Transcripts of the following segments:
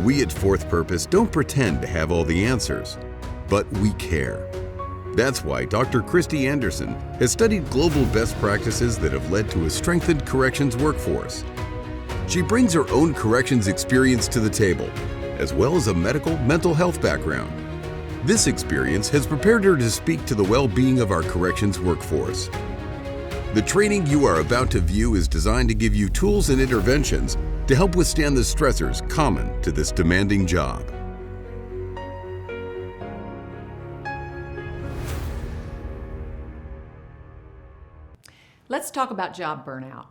We at Fourth Purpose don't pretend to have all the answers, but we care. That's why Dr. Christy Anderson has studied global best practices that have led to a strengthened corrections workforce. She brings her own corrections experience to the table, as well as a medical mental health background. This experience has prepared her to speak to the well-being of our corrections workforce. The training you are about to view is designed to give you tools and interventions to help withstand the stressors common to this demanding job. Let's talk about job burnout.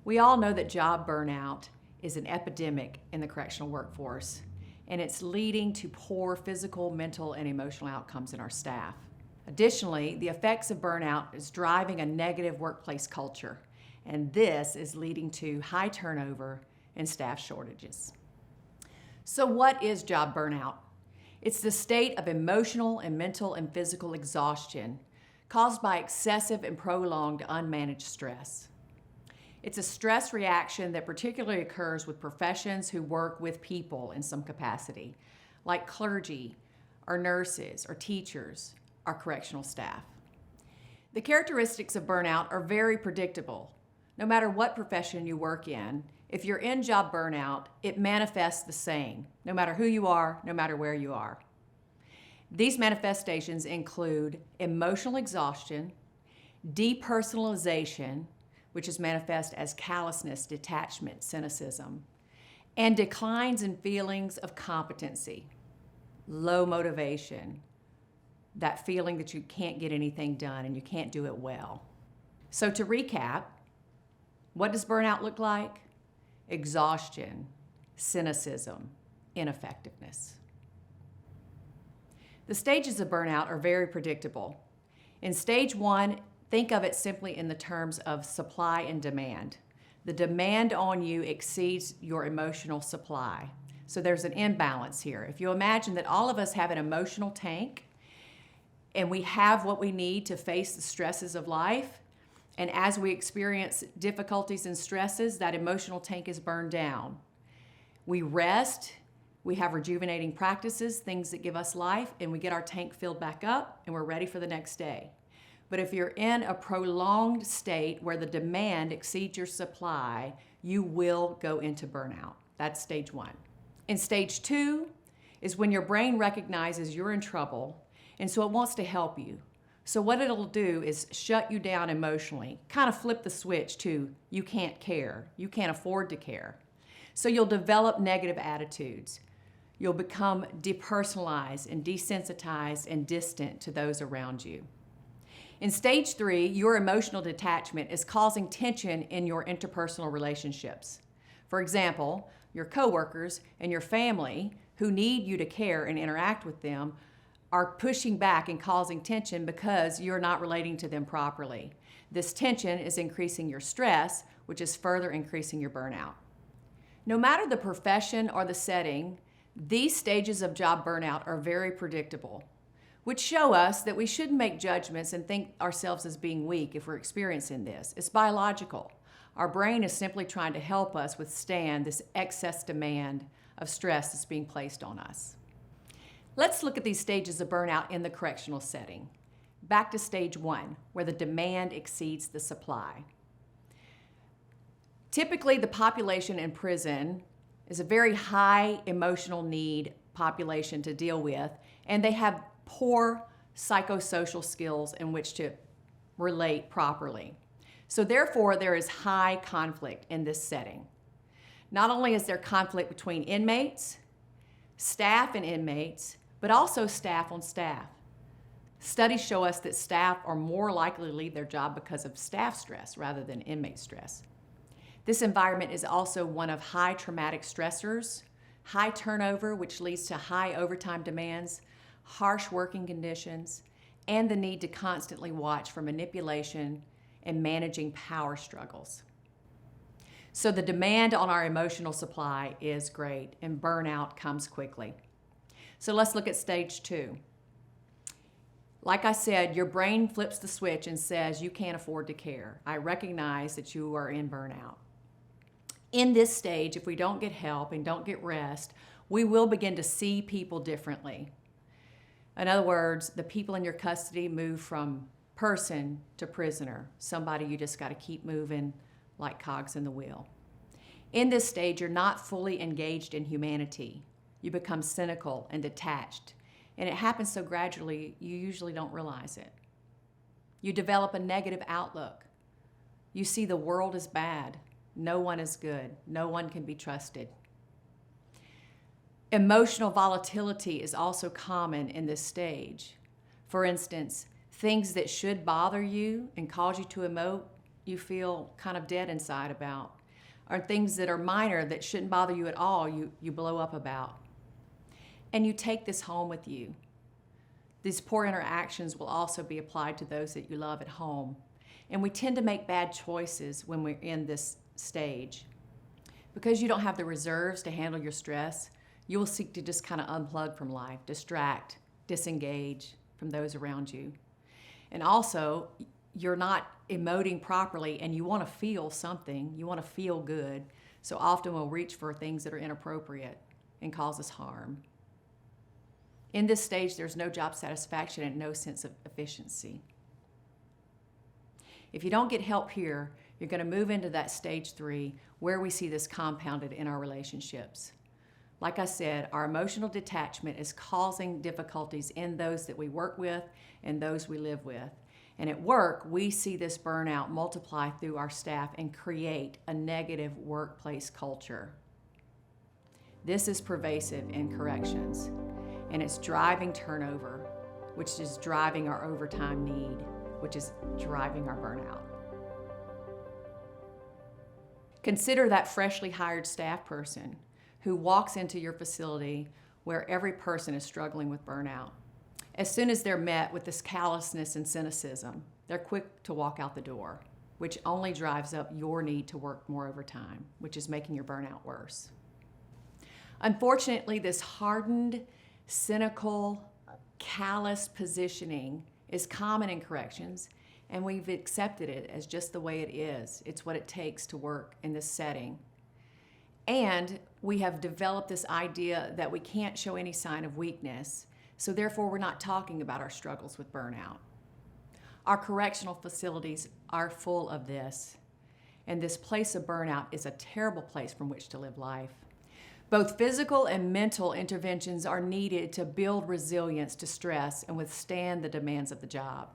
We all know that job burnout is an epidemic in the correctional workforce, and it's leading to poor physical, mental, and emotional outcomes in our staff. Additionally, the effects of burnout is driving a negative workplace culture, and this is leading to high turnover and staff shortages. So what is job burnout? It's the state of emotional and mental and physical exhaustion caused by excessive and prolonged unmanaged stress. It's a stress reaction that particularly occurs with professions who work with people in some capacity, like clergy, or nurses, or teachers, or correctional staff. The characteristics of burnout are very predictable. No matter what profession you work in, if you're in job burnout, it manifests the same, no matter who you are, no matter where you are. These manifestations include emotional exhaustion, depersonalization, which is manifest as callousness, detachment, cynicism, and declines in feelings of competency, low motivation, that feeling that you can't get anything done and you can't do it well. So to recap, what does burnout look like? Exhaustion, cynicism, ineffectiveness. The stages of burnout are very predictable. In stage 1, think of it simply in the terms of supply and demand. The demand on you exceeds your emotional supply. So there's an imbalance here. If you imagine that all of us have an emotional tank and we have what we need to face the stresses of life, and as we experience difficulties and stresses, that emotional tank is burned down. We rest, we have rejuvenating practices, things that give us life, and we get our tank filled back up and we're ready for the next day. But if you're in a prolonged state where the demand exceeds your supply, you will go into burnout. That's stage 1. In stage 2 is when your brain recognizes you're in trouble, and so it wants to help you. So what it'll do is shut you down emotionally, kind of flip the switch to you can't care, you can't afford to care. So you'll develop negative attitudes. You'll become depersonalized and desensitized and distant to those around you. In stage 3, your emotional detachment is causing tension in your interpersonal relationships. For example, your coworkers and your family who need you to care and interact with them are pushing back and causing tension because you're not relating to them properly. This tension is increasing your stress, which is further increasing your burnout. No matter the profession or the setting, these stages of job burnout are very predictable, which show us that we shouldn't make judgments and think ourselves as being weak if we're experiencing this. It's biological. Our brain is simply trying to help us withstand this excess demand of stress that's being placed on us. Let's look at these stages of burnout in the correctional setting. Back to stage 1, where the demand exceeds the supply. Typically, the population in prison is a very high emotional need population to deal with, and they have poor psychosocial skills in which to relate properly. So therefore, there is high conflict in this setting. Not only is there conflict between inmates, staff and inmates, but also staff on staff. Studies show us that staff are more likely to leave their job because of staff stress rather than inmate stress. This environment is also one of high traumatic stressors, high turnover, which leads to high overtime demands, harsh working conditions, and the need to constantly watch for manipulation and managing power struggles. So the demand on our emotional supply is great, and burnout comes quickly. So let's look at stage 2. Like I said, your brain flips the switch and says, you can't afford to care. I recognize that you are in burnout. In this stage, if we don't get help and don't get rest, We will begin to see people differently. In other words, the people in your custody move from person to prisoner, somebody you just got to keep moving like cogs in the wheel. In this stage, you're not fully engaged in humanity. You become cynical and detached, and it happens so gradually you usually don't realize it. You develop a negative outlook. You see the world as bad. No one is good. No one can be trusted. Emotional volatility is also common in this stage. For instance, things that should bother you and cause you to emote, you feel kind of dead inside about. Or things that are minor that shouldn't bother you at all, you blow up about. And you take this home with you. These poor interactions will also be applied to those that you love at home. And we tend to make bad choices when we're in this stage. Because you don't have the reserves to handle your stress, you will seek to just kind of unplug from life, distract, disengage from those around you. And also, you're not emoting properly and you want to feel something, you want to feel good. So often we'll reach for things that are inappropriate and cause us harm. In this stage, there's no job satisfaction and no sense of efficiency. If you don't get help here, you're going to move into that stage 3 where we see this compounded in our relationships. Like I said, our emotional detachment is causing difficulties in those that we work with and those we live with. And at work, we see this burnout multiply through our staff and create a negative workplace culture. This is pervasive in corrections, and it's driving turnover, which is driving our overtime need, which is driving our burnout. Consider that freshly hired staff person who walks into your facility where every person is struggling with burnout. As soon as they're met with this callousness and cynicism, they're quick to walk out the door, which only drives up your need to work more overtime, which is making your burnout worse. Unfortunately, this hardened, cynical, callous positioning is common in corrections, and we've accepted it as just the way it is. It's what it takes to work in this setting. And we have developed this idea that we can't show any sign of weakness, so therefore we're not talking about our struggles with burnout. Our correctional facilities are full of this, and this place of burnout is a terrible place from which to live life. Both physical and mental interventions are needed to build resilience to stress and withstand the demands of the job.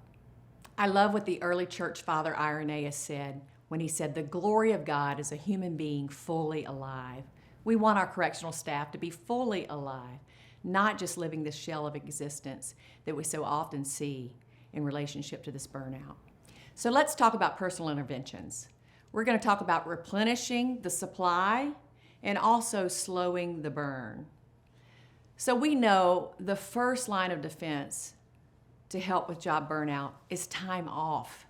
I love what the early church father Irenaeus said when he said, "The glory of God is a human being fully alive." We want our correctional staff to be fully alive, not just living the shell of existence that we so often see in relationship to this burnout. So let's talk about personal interventions. We're going to talk about replenishing the supply and also slowing the burn. So we know the first line of defense to help with job burnout is time off.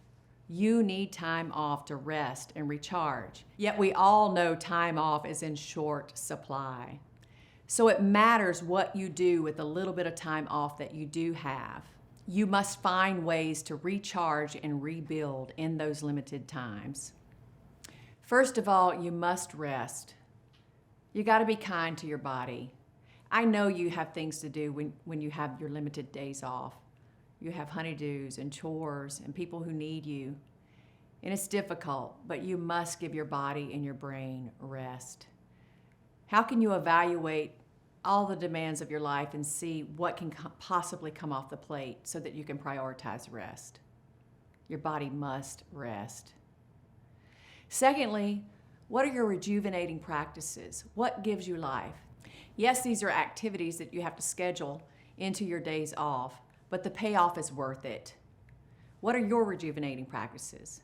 You need time off to rest and recharge. Yet we all know time off is in short supply. So it matters what you do with the little bit of time off that you do have. You must find ways to recharge and rebuild in those limited times. First of all, you must rest. You got to be kind to your body. I know you have things to do when you have your limited days off. You have honeydews and chores and people who need you. And it's difficult, but you must give your body and your brain rest. How can you evaluate all the demands of your life and see what can possibly come off the plate so that you can prioritize rest? Your body must rest. Secondly, what are your rejuvenating practices? What gives you life? Yes, these are activities that you have to schedule into your days off, but the payoff is worth it. What are your rejuvenating practices?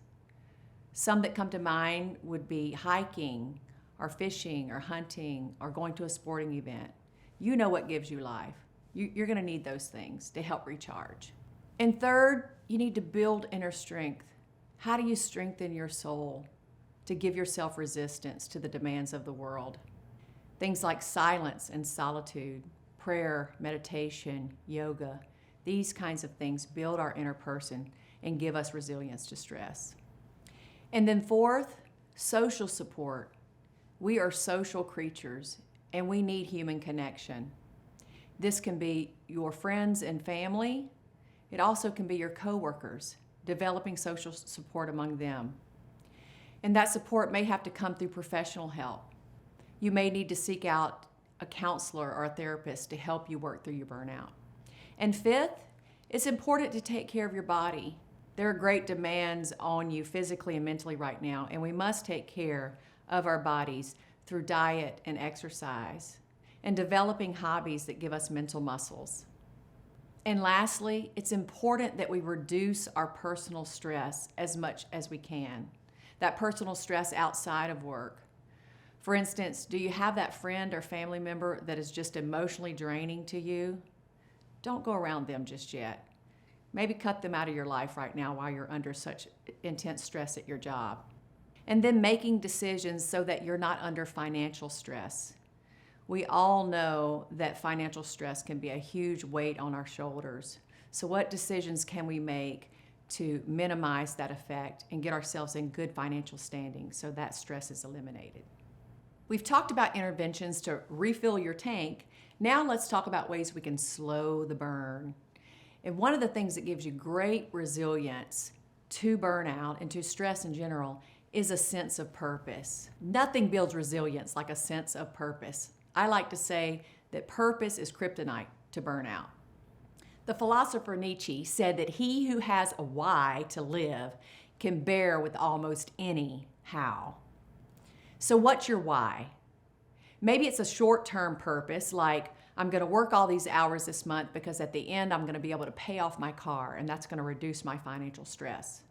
Some that come to mind would be hiking, or fishing, or hunting, or going to a sporting event. You know what gives you life. You're going to need those things to help recharge. And third, you need to build inner strength. How do you strengthen your soul to give yourself resistance to the demands of the world? Things like silence and solitude, prayer, meditation, yoga, these kinds of things build our inner person and give us resilience to stress. And then fourth, social support. We are social creatures, and we need human connection. This can be your friends and family. It also can be your coworkers, developing social support among them. And that support may have to come through professional help. You may need to seek out a counselor or a therapist to help you work through your burnout. And fifth, it's important to take care of your body. There are great demands on you physically and mentally right now, and we must take care of our bodies through diet and exercise and developing hobbies that give us mental muscles. And lastly, it's important that we reduce our personal stress as much as we can. That personal stress outside of work. For instance, do you have that friend or family member that is just emotionally draining to you? Don't go around them just yet. Maybe cut them out of your life right now while you're under such intense stress at your job. And then making decisions so that you're not under financial stress. We all know that financial stress can be a huge weight on our shoulders. So what decisions can we make to minimize that effect and get ourselves in good financial standing so that stress is eliminated? We've talked about interventions to refill your tank. Now let's talk about ways we can slow the burn. And one of the things that gives you great resilience to burnout and to stress in general is a sense of purpose. Nothing builds resilience like a sense of purpose. I like to say that purpose is kryptonite to burnout. The philosopher Nietzsche said that he who has a why to live can bear with almost any how. So what's your why? Maybe it's a short-term purpose, like I'm going to work all these hours this month because at the end I'm going to be able to pay off my car and that's going to reduce my financial stress.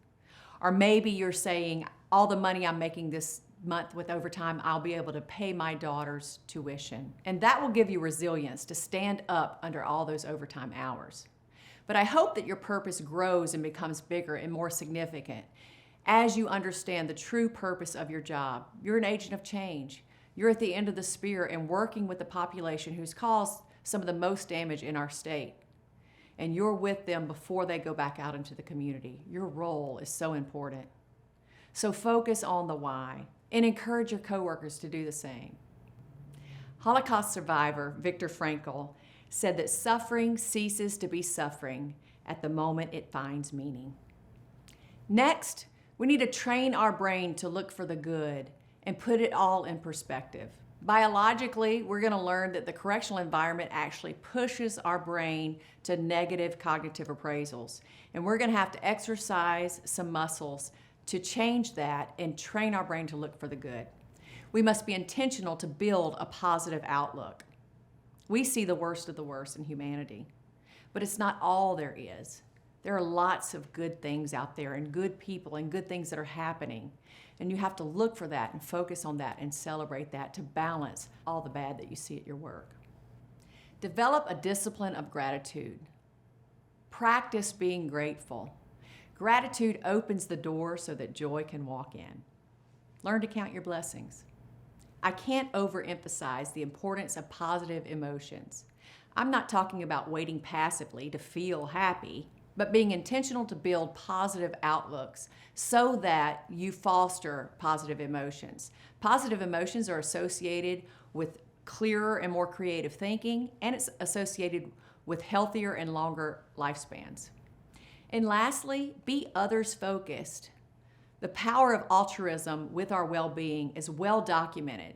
Or maybe you're saying all the money I'm making this month with overtime, I'll be able to pay my daughter's tuition. And that will give you resilience to stand up under all those overtime hours. But I hope that your purpose grows and becomes bigger and more significant as you understand the true purpose of your job. You're an agent of change. You're at the end of the spear and working with the population who's caused some of the most damage in our state. And you're with them before they go back out into the community. Your role is so important. So focus on the why and encourage your coworkers to do the same. Holocaust survivor Viktor Frankl said that suffering ceases to be suffering at the moment it finds meaning. Next, we need to train our brain to look for the good and put it all in perspective. Biologically, we're going to learn that the correctional environment actually pushes our brain to negative cognitive appraisals. And we're going to have to exercise some muscles to change that and train our brain to look for the good. We must be intentional to build a positive outlook. We see the worst of the worst in humanity, but it's not all there is. There are lots of good things out there and good people and good things that are happening. And you have to look for that and focus on that and celebrate that to balance all the bad that you see at your work. Develop a discipline of gratitude. Practice being grateful. Gratitude opens the door so that joy can walk in. Learn to count your blessings. I can't overemphasize the importance of positive emotions. I'm not talking about waiting passively to feel happy, but being intentional to build positive outlooks so that you foster positive emotions. Positive emotions are associated with clearer and more creative thinking, and it's associated with healthier and longer lifespans. And lastly, be others focused. The power of altruism with our well-being is well documented.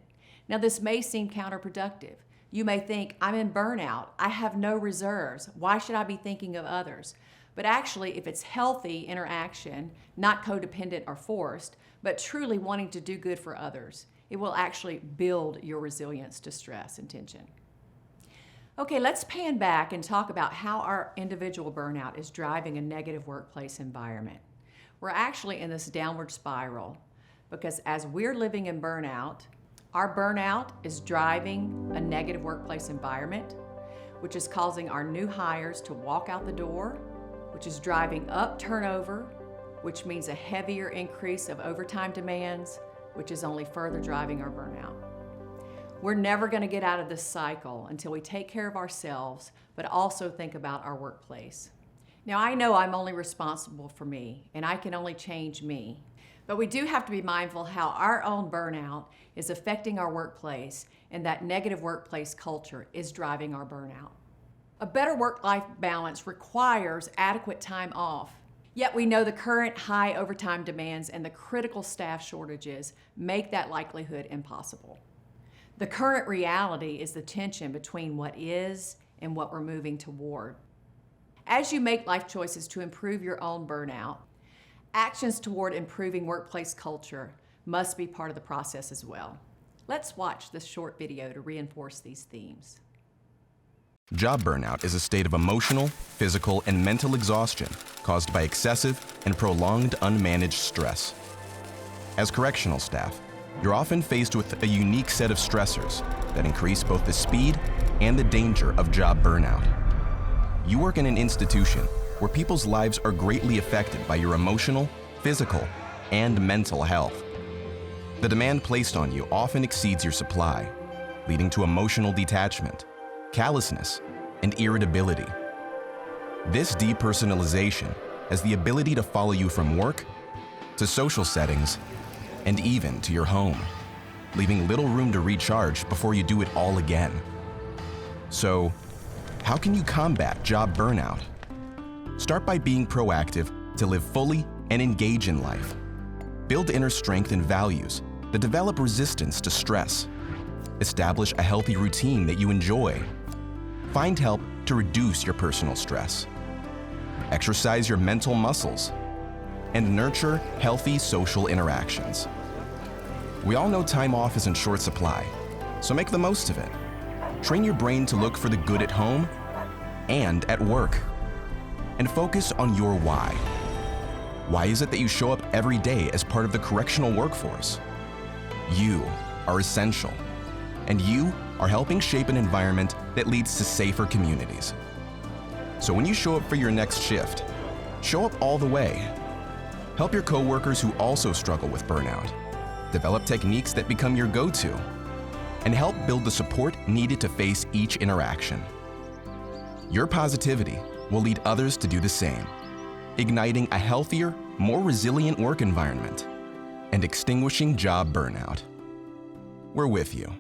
Now, this may seem counterproductive. You may think, I'm in burnout, I have no reserves, why should I be thinking of others? But actually, if it's healthy interaction, not codependent or forced, but truly wanting to do good for others, it will actually build your resilience to stress and tension. Okay, let's pan back and talk about how our individual burnout is driving a negative workplace environment. We're actually in this downward spiral because as we're living in burnout, our burnout is driving a negative workplace environment, which is causing our new hires to walk out the door, which is driving up turnover, which means a heavier increase of overtime demands, which is only further driving our burnout. We're never going to get out of this cycle until we take care of ourselves, but also think about our workplace. Now, I know I'm only responsible for me, and I can only change me, But we do have to be mindful how our own burnout is affecting our workplace, and that negative workplace culture is driving our burnout. A better work-life balance requires adequate time off. Yet we know the current high overtime demands and the critical staff shortages make that likelihood impossible. The current reality is the tension between what is and what we're moving toward. As you make life choices to improve your own burnout, actions toward improving workplace culture must be part of the process as well. Let's watch this short video to reinforce these themes. Job burnout is a state of emotional, physical, and mental exhaustion caused by excessive and prolonged unmanaged stress. As correctional staff, you're often faced with a unique set of stressors that increase both the speed and the danger of job burnout. You work in an institution where people's lives are greatly affected by your emotional, physical, and mental health. The demand placed on you often exceeds your supply, leading to emotional detachment, callousness, and irritability. This depersonalization has the ability to follow you from work to social settings and even to your home, leaving little room to recharge before you do it all again. So, how can you combat job burnout? Start by being proactive to live fully and engage in life. Build inner strength and values that develop resistance to stress. Establish a healthy routine that you enjoy. Find help to reduce your personal stress. Exercise your mental muscles. And nurture healthy social interactions. We all know time off is in short supply, so make the most of it. Train your brain to look for the good at home and at work. And focus on your why. Why is it that you show up every day as part of the correctional workforce? You are essential, and you are helping shape an environment that leads to safer communities. So when you show up for your next shift, show up all the way. Help your coworkers who also struggle with burnout. Develop techniques that become your go-to, and help build the support needed to face each interaction. Your positivity will lead others to do the same, igniting a healthier, more resilient work environment and extinguishing job burnout. We're with you.